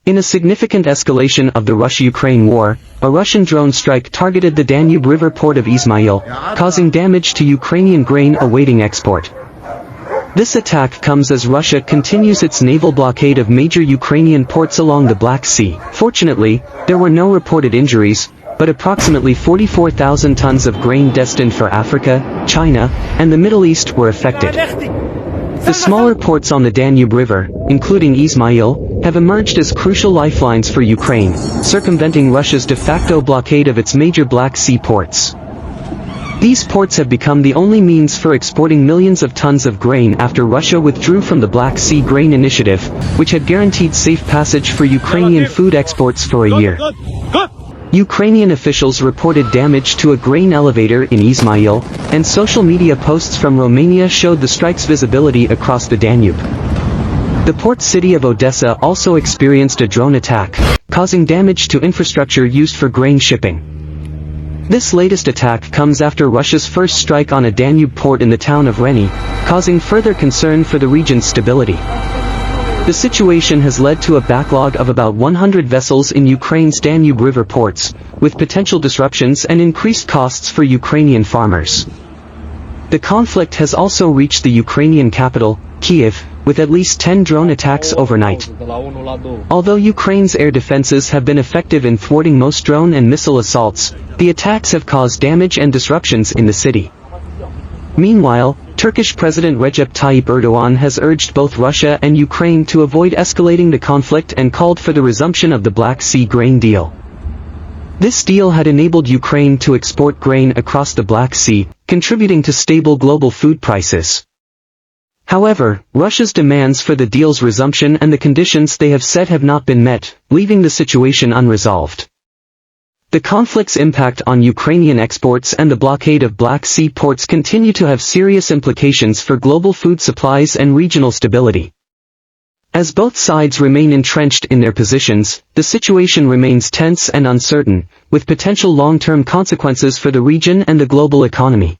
In a significant escalation of the Russia-Ukraine war, a Russian drone strike targeted the Danube River port of Izmail, causing damage to Ukrainian grain awaiting export. This attack comes as Russia continues its naval blockade of major Ukrainian ports along the Black Sea. Fortunately, there were no reported injuries, but approximately 44,000 tons of grain destined for Africa, China, and the Middle East were affected. The smaller ports on the Danube River, including Izmail, have emerged as crucial lifelines for Ukraine, circumventing Russia's de facto blockade of its major Black Sea ports. These ports have become the only means for exporting millions of tons of grain after Russia withdrew from the Black Sea Grain Initiative, which had guaranteed safe passage for Ukrainian food exports for a year. Ukrainian officials reported damage to a grain elevator in Izmail, and social media posts from Romania showed the strike's visibility across the Danube. The port city of Odessa also experienced a drone attack, causing damage to infrastructure used for grain shipping. This latest attack comes after Russia's first strike on a Danube port in the town of Reni, causing further concern for the region's stability. The situation has led to a backlog of about 100 vessels in Ukraine's Danube River ports, with potential disruptions and increased costs for Ukrainian farmers. The conflict has also reached the Ukrainian capital, Kyiv, with at least 10 drone attacks overnight. Although Ukraine's air defenses have been effective in thwarting most drone and missile assaults, the attacks have caused damage and disruptions in the city. Meanwhile, Turkish President Recep Tayyip Erdogan has urged both Russia and Ukraine to avoid escalating the conflict and called for the resumption of the Black Sea grain deal. This deal had enabled Ukraine to export grain across the Black Sea, contributing to stable global food prices. However, Russia's demands for the deal's resumption and the conditions they have set have not been met, leaving the situation unresolved. The conflict's impact on Ukrainian exports and the blockade of Black Sea ports continue to have serious implications for global food supplies and regional stability. As both sides remain entrenched in their positions, the situation remains tense and uncertain, with potential long-term consequences for the region and the global economy.